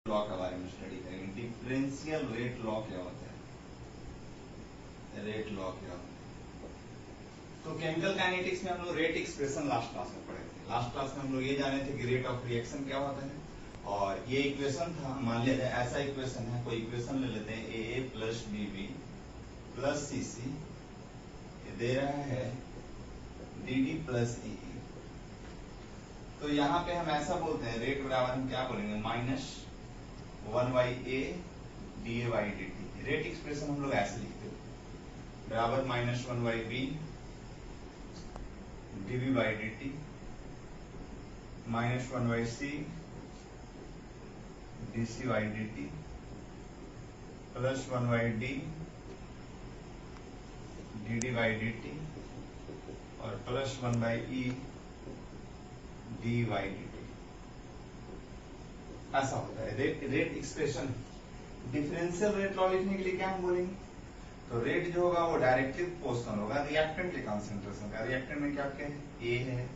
Law के बारे में स्टडी करेंगे। डिफरेंशियल रेट लॉ क्या होता है, रेट लॉ क्या होता है। तो केमिकल काइनेटिक्स में हम लोग रेट एक्सप्रेशन लास्ट क्लास में पढ़े थे। लास्ट क्लास में हम लोग ये जाने थे कि रेट ऑफ रिएक्शन क्या होता है, और ये इक्वेशन था, मान लिया ऐसा इक्वेशन है, कोई इक्वेशन ले लेते हैं, ए प्लस बीबी प्लस सीसी दे रहा है डी प्लस ई। तो यहाँ पे हम ऐसा बोलते हैं रेट बराबर हम क्या बोलेंगे, minus 1/a dA/dt। Rate expression हम लोग ऐसे लिखते हैं बराबर minus 1/b dB/dt minus 1/c dC/dt plus 1/d dd/dt और प्लस 1/e dy/dt। ऐसा होता है rate expression. Differential rate law लिखने के लिए क्या हम बोलेंगे, तो रेट जो होगा वो डायरेक्टली प्रोपोर्शनल होगा रिएक्टेंट के कंसंट्रेशन का। रिएक्टेंट में क्या क्या है, ए है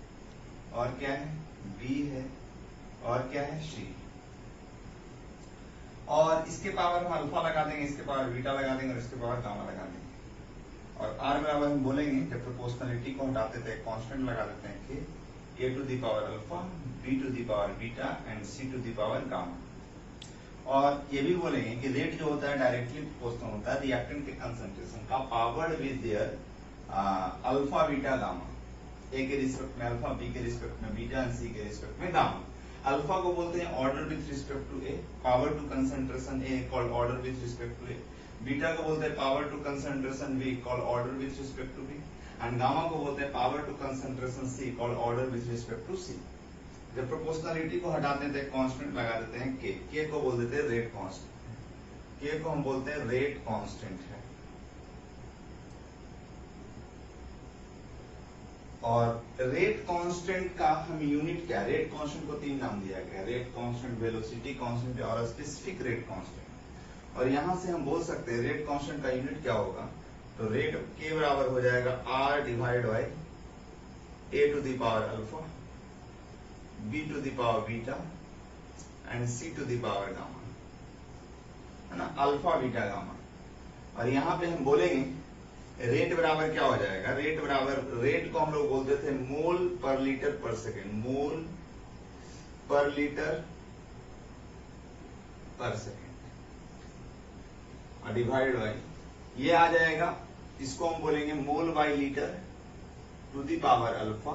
और क्या है, बी है और क्या है, सी। और इसके पावर हम अल्फा लगा देंगे, इसके पावर बीटा लगा देंगे और इसके पावर गामा लगा देंगे। और आर बराबर हम बोलेंगे, जब प्रोपोर्शनलिटी को हटाते थे कांस्टेंट लगा देते हैं कि a to the power alpha, b to the power beta and c to the power gamma. और ये भी बोलेंगे कि रेट जो होता है डायरेक्टली प्रोपोर्शनल होता है रिएक्टेंट के कंसंट्रेशन का power with their alpha beta gamma. A के रिस्पेक्ट में अल्फा, बी के रिस्पेक्ट में बीटा एंड सी के रिस्पेक्ट में गामा। अल्फा को बोलते हैं order with respect to A, power to concentration A called order with respect to A. Beta को बोलते हैं power to concentration B called order with respect to B. And gamma को बोलते हैं power to concentration C called order with respect to सी। जब proportionality को हटाते हैं तो कांस्टेंट लगा देते हैं के को बोल देते हैं रेट कांस्टेंट, के को हम बोलते हैं रेट कांस्टेंट है। और रेट कांस्टेंट का हम यूनिट क्या, रेट कांस्टेंट को 3 नाम दिया गया, रेट कांस्टेंट, वेलोसिटी कांस्टेंट और स्पेसिफिक रेट कांस्टेंट। और यहां से हम बोल सकते हैं रेट कांस्टेंट का यूनिट क्या होगा, तो रेट के बराबर हो जाएगा r divide by a to the power alpha, b to the power beta and c to the power gamma, है ना, अल्फा बीटा गामा। और यहाँ पे हम बोलेंगे रेट बराबर क्या हो जाएगा, रेट बराबर, रेट को हम लोग बोलते थे मोल पर लीटर पर सेकेंड, मोल पर लीटर पर सेकेंड और डिवाइड बाई ये आ जाएगा, इसको हम बोलेंगे mole by litre to the power alpha,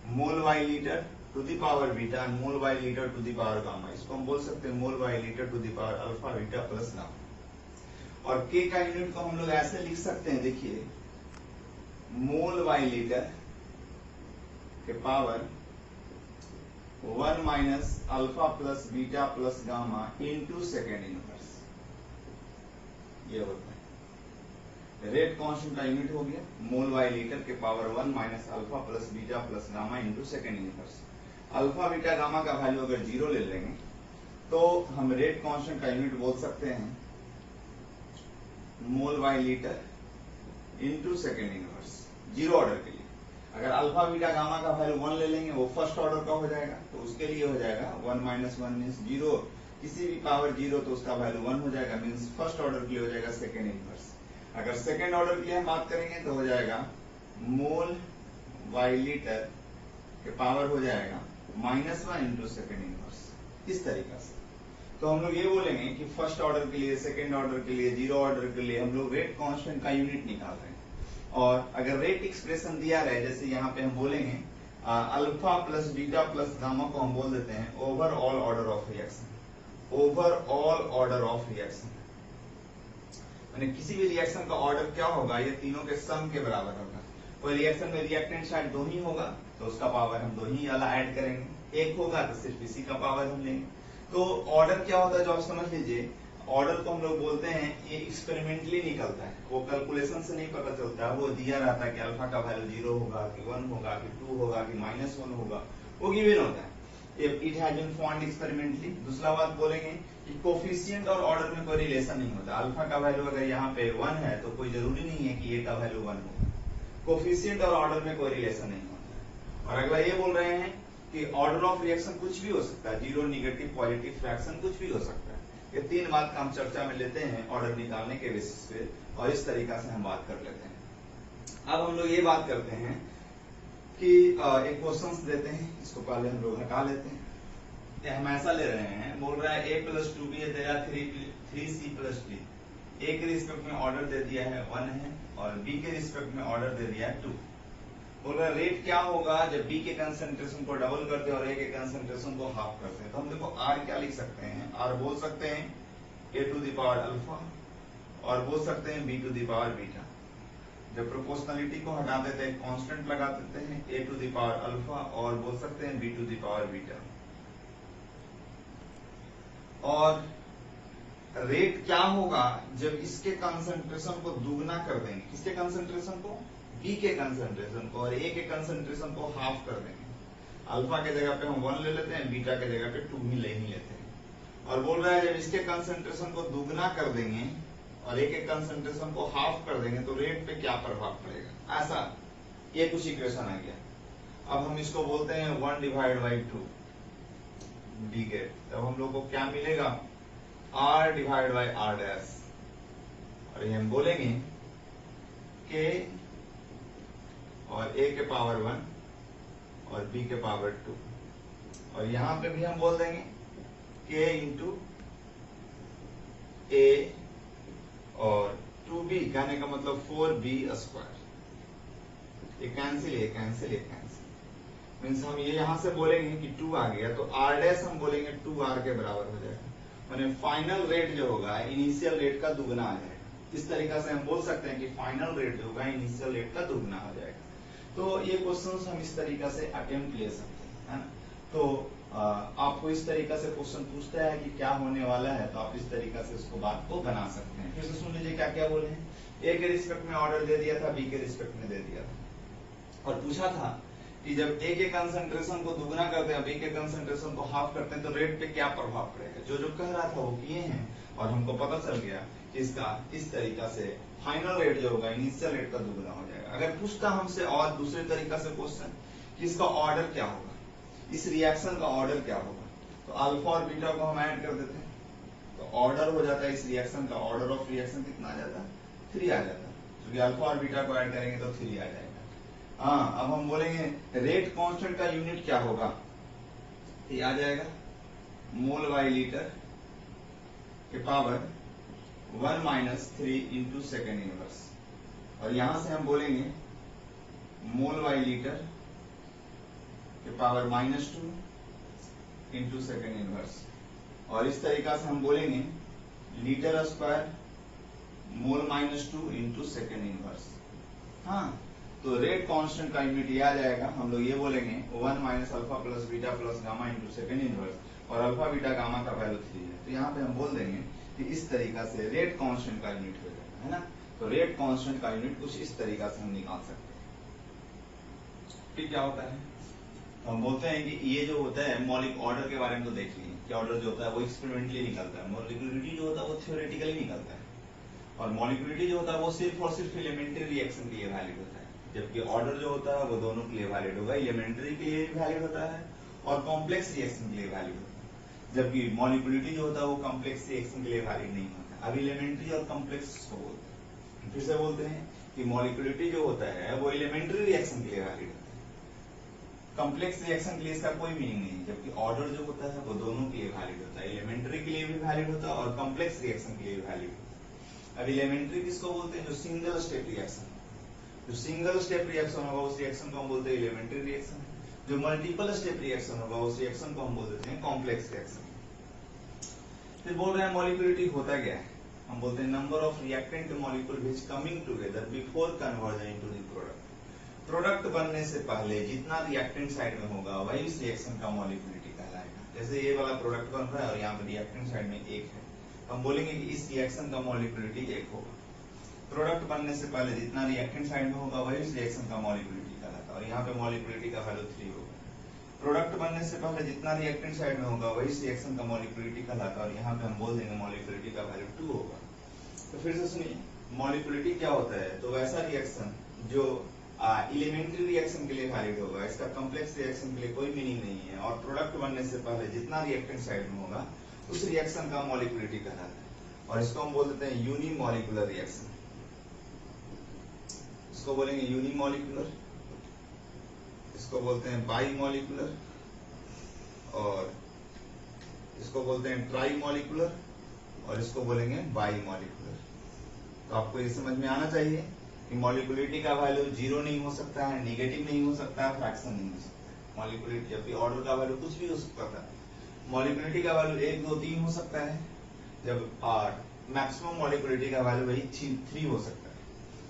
mole by litre to the power beta and mole by litre to the power gamma. इसको हम बोल सकते हैं mole by litre to the power alpha beta plus gamma. और के का unit को हम लोग ऐसे लिख सकते हैं, देखिए मोल बाई लीटर के power 1 minus alpha plus beta plus gamma into second inverse, ये होता है। रेट कांस्टेंट का यूनिट हो गया मोल बाई लीटर के power 1 minus alpha plus beta plus gamma into second inverse. Alpha beta gamma का वैल्यू अगर 0 ले लेंगे तो हम रेट कांस्टेंट का यूनिट बोल सकते हैं mole by litre into second inverse, 0 order के लिए। अगर अल्फा बीटा गामा का वैल्यू 1 ले लेंगे वो फर्स्ट ऑर्डर का हो जाएगा, तो उसके लिए हो जाएगा 1 माइनस 1 मीन्स 0, किसी भी पावर 0 तो उसका वैल्यू 1 हो जाएगा, मीन्स फर्स्ट ऑर्डर के लिए हो जाएगा सेकेंड इनवर्स। अगर सेकेंड ऑर्डर के लिए हम बात करेंगे तो हो जाएगा मोल बाई लीटर के पावर हो जाएगा -1 इंटू सेकेंड इनवर्स, इस तरीका से। तो हम लोग ये बोलेंगे कि फर्स्ट ऑर्डर के लिए, सेकेंड ऑर्डर के लिए, 0 ऑर्डर के लिए हम लोग रेट कांस्टेंट का यूनिट निकाल रहे हैं। और अगर रेट एक्सप्रेशन दिया रहे, जैसे यहाँ पे हम बोलेंगे alpha plus beta plus gamma को हम बोल देते हैं overall order of reaction, overall order of reaction, यानी किसी भी रिएक्शन का ऑर्डर क्या होगा, ये तीनों के सम के बराबर होगा। कोई रिएक्शन में रिएक्टेंट साइड 2 ही होगा तो उसका पावर हम 2 ही वाला ऐड करेंगे, 1 होगा तो सिर्फ इसी का पावर हम लेंगे। तो ऑर्डर क्या होता है जो आप समझ लीजिए, ऑर्डर को हम लोग बोलते हैं ये एक्सपेरिमेंटली निकलता है, वो कैलकुलेशन से नहीं पता चलता है, वो दिया रहता है कि अल्फा का वैल्यू 0 होगा कि 1 होगा कि 2 होगा कि -1 होगा, वो गिवन होता है। It has been found experimentally. दूसरा बात बोलेंगे कि कोफिशिएंट और ऑर्डर में कोई रिलेशन नहीं होता। अल्फा का वैल्यू अगर यहाँ पे 1 है तो कोई जरूरी नहीं है कि ए का वैल्यू 1 होगा। कोफिशिएंट और ऑर्डर में कोई रिलेशन नहीं होता है। और अगला ये बोल रहे हैं कि ऑर्डर ऑफ रिएक्शन कुछ भी हो सकता है, जीरो, निगेटिव, पॉजिटिव, फ्रैक्शन, कुछ भी हो सकता है। ये तीन बात का हम चर्चा में लेते हैं ऑर्डर निकालने के बेसिस पे, और इस तरीका से हम बात कर लेते हैं। अब हम लोग ये बात करते हैं कि एक क्वेश्चन देते हैं, इसको पहले हम लोग हटा लेते हैं। हम ऐसा ले रहे हैं, बोल रहा है a + 2b दे रहा है 3c + d। a के रिस्पेक्ट में ऑर्डर दे दिया है 1 है, और b के रिस्पेक्ट में ऑर्डर दे दिया है 2। बोल रहा है रेट क्या होगा जब b के कंसंट्रेशन को डबल करते हैं और a के कंसंट्रेशन को हाफ करते हैं। तो हम देखो r क्या लिख सकते हैं, r बोल सकते हैं a⁴ और बोल सकते हैं b⁴ जब प्रोपोर्शनलिटी को हटा देते हैं कांस्टेंट लगा देते हैं a⁴ और बोल सकते हैं b⁴। और रेट क्या होगा जब इसके कंसंट्रेशन को दुगना कर देंगे, किसके कंसंट्रेशन को, बी के कंसंट्रेशन को, और ए के कंसंट्रेशन को हाफ कर देंगे। अल्फा के जगह पे हम 1 ले लेते हैं, बीटा के जगह पे 2 ही ले लेते हैं। और बोल रहा है जब इसके कंसंट्रेशन को दुगना कर देंगे और ए के कंसंट्रेशन को हाफ कर देंगे तो रेट पे क्या प्रभाव पड़ेगा, ऐसा ये कुछ इक्वेशन आ गया। अब हम इसको बोलते हैं 1/2 डी के, तब हम लोग को क्या मिलेगा, r/r', और ये हम बोलेंगे k और a के पावर 1 और b के पावर 2, और यहां पे भी हम बोल देंगे k इंटू a और 2b, कहने का मतलब 4b²। ये कैंसिल, ये कैंसिल, ये कैंसिल, मीन्स हम ये यहां से बोलेंगे कि 2 आ गया तो r' हम बोलेंगे 2r के बराबर हो जाएगा, माने फाइनल रेट जो होगा इनिशियल रेट का दुगना आ जाएगा। इस तरीका से हम बोल सकते हैं कि फाइनल रेट जो होगा इनिशियल रेट का दुगना हो जाएगा। तो ये क्वेश्चंस हम इस तरीका से अटेम्प्ट ले सकते हैं, है ना। तो आपको इस तरीका से क्वेश्चन पूछता है कि क्या होने वाला है, तो आप इस तरीका से उसको बात को बना सकते हैं। फिर से सुन लीजिए क्या क्या बोले हैं। ए के रिस्पेक्ट में ऑर्डर दे दिया था, बी के रिस्पेक्ट में दे दिया था, और पूछा था कि जब ए के कंसंट्रेशन को दुगना करते हैं, बी के कंसंट्रेशन को हाफ करते हैं तो रेट पे क्या प्रभाव पड़ेगा। जो जो कह रहा था वो किए हैं, और हमको पता चल गया कि इसका इस तरीका से फाइनल रेट जो होगा इनिशियल रेट का दुगना हो जाएगा। अगर पूछता हमसे और दूसरे तरीका से क्वेश्चन कि इसका ऑर्डर क्या होगा, इस रिएक्शन का ऑर्डर क्या होगा, तो अल्फा और बीटा को हम ऐड कर देते हैं तो ऑर्डर हो जाता है इस रिएक्शन का, ऑर्डर ऑफ रिएक्शन कितना आ जाता है, 3 आ जाता है, क्योंकि अल्फा और बीटा को ऐड करेंगे तो 3 आ जाएगा। हाँ, अब हम बोलेंगे रेट कांस्टेंट का यूनिट क्या होगा, ये आ जाएगा मोल/लीटर के पावर 1 - 3 इंटू सेकेंड इनवर्स, और यहां से हम बोलेंगे मोल/लीटर के पावर -2 इंटू सेकेंड इनवर्स, और इस तरीका से हम बोलेंगे लीटर² मोल -2 इंटू सेकेंड इनवर्स। हाँ, तो रेट कांस्टेंट का यूनिट ये आ जाएगा, हम लोग ये बोलेंगे 1 - alpha + beta + gamma into second inverse, और अल्फा बीटा गामा का वैल्यू 3 है। तो यहाँ पे हम बोल देंगे कि इस तरीका से रेट कांस्टेंट का यूनिट हो जाएगा, है ना। तो रेट कांस्टेंट का यूनिट कुछ इस तरीका से हम निकाल सकते हैं। फिर क्या होता है, तो हम बोलते हैं कि ये जो होता है मौलिक ऑर्डर के बारे में तो देख लीजिए कि ऑर्डर जो होता है वो एक्सपेरिमेंटली निकलता है, मॉलिक्यूलरिटी जो होता है वो थ्योरेटिकली निकलता है, और मॉलिक्यूलरिटी जो होता है वो सिर्फ और सिर्फ एलिमेंट्री रिएक्शन के लिए वैलिड होता है, जबकि ऑर्डर जो होता है वो दोनों के लिए वैलिड होगा, एलिमेंट्री के लिए भी वैलिड होता है और कॉम्प्लेक्स रिएक्शन के लिए वैलिड होता है, जबकि मॉलिक्यूलरिटी जो होता है वो कॉम्प्लेक्स रिएक्शन के लिए वैलिड नहीं होता। अब एलिमेंट्री और कॉम्प्लेक्स को बोलते हैं, फिर से बोलते हैं कि मॉलिक्यूलरिटी जो होता है वो एलिमेंट्री रिएक्शन के लिए वैलिड होता है, कॉम्प्लेक्स रिएक्शन के लिए इसका कोई मीनिंग नहीं, जबकि ऑर्डर जो होता है वो दोनों के लिए वैलिड होता है, एलिमेंट्री के लिए भी वैलिड होता है और कॉम्प्लेक्स रिएक्शन के लिए भी वैलिड होता है। अब एलिमेंट्री किसको बोलते हैं, जो सिंगल स्टेप रिएक्शन, जो सिंगल स्टेप रिएक्शन होगा उस रिएक्शन को हम बोलते हैं एलिमेंट्री रिएक्शन, जो मल्टीपल स्टेप रिएक्शन होगा उस रिएक्शन को हम बोल देते हैं कॉम्प्लेक्स रिएक्शन। फिर बोल रहे हैं मॉलिक्यूलरिटी होता क्या है, हम बोलते हैं number of reactant molecule which coming together before conversion into the product. Product बनने से पहले जितना रिएक्टेंट साइड में होगा वही इस रिएक्शन का मॉलिक्यूलरिटी कहलाएगा। जैसे ये वाला प्रोडक्ट बन रहा है और यहाँ पे रिएक्टेंट साइड में 1 है, हम बोलेंगे कि इस रिएक्शन का मॉलिक्यूलरिटी 1 होगा। प्रोडक्ट बनने से पहले जितना रिएक्टेंट साइड में होगा वही इस रिएक्शन का मॉलिक्यूलरिटी कहलाता है, और यहाँ पे मॉलिक्यूलरिटी का वैल्यू 3 होगा। प्रोडक्ट बनने से पहले जितना रिएक्टेंट साइड में होगा वही इस रिएक्शन का मॉलिक्यूलरिटी कहलाता है, और यहाँ पे हम बोल देंगे मॉलिक्यूलरिटी का वैल्यू 2 होगा। तो फिर से सुनिए, मॉलिक्यूलरिटी क्या होता है, तो वैसा रिएक्शन जो एलिमेंट्री रिएक्शन के लिए वैलिड होगा, इसका कॉम्प्लेक्स रिएक्शन के लिए कोई मीनिंग नहीं है। और प्रोडक्ट बनने से पहले जितना रिएक्टेंट साइड में होगा उस रिएक्शन का मॉलिक्यूलिटी कहलाता है, और इसको हम बोल देते हैं यूनिमॉलिक्यूलर रिएक्शन। इसको बोलेंगे यूनिमॉलिक्यूलर, इसको बोलते हैं बाईमॉलिक्यूलर, और इसको बोलते हैं ट्राईमॉलिक्यूलर, और इसको बोलेंगे बाईमॉलिक्यूलर। तो आपको ये समझ में आना चाहिए कि मॉलिक्यूलिटी का वैल्यू 0 नहीं हो सकता है, नेगेटिव नहीं हो सकता है, फ्रैक्शन नहीं हो सकता है। मॉलिक्यूलिटी जब भी ऑर्डर का वैल्यू कुछ भी हो सकता है, मॉलिक्यूलिटी का वैल्यू 1, 2, 3 हो सकता है, जब और मैक्सिमम मॉलिक्यूलिटी का वैल्यू वही 3 हो सकता है।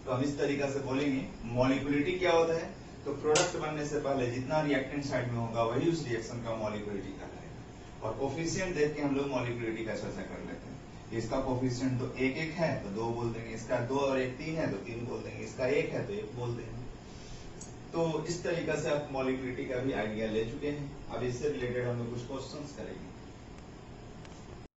तो हम इस तरीके से बोलेंगे मॉलिक्यूलिटी क्या होता है, तो प्रोडक्ट बनने से पहले जितना रिएक्टेंट साइड में होगा वही उस रिएक्शन का मॉलिक्यूलिटी कहलाएगा। और कोफिशिएंट देख के हम लोग मॉलिक्यूलिटी का चर्चा कर लेते हैं। इसका कोफिशिएंट तो 1, 1 है तो 2 बोल देंगे, इसका 2 और 1 3 है तो 3 बोल देंगे, इसका 1 है तो 1 बोल देंगे। तो इस तरीके से आप मॉलिक्यूलिटी का भी आइडिया ले चुके हैं। अब इससे रिलेटेड हम लोग कुछ क्वेश्चंस करेंगे।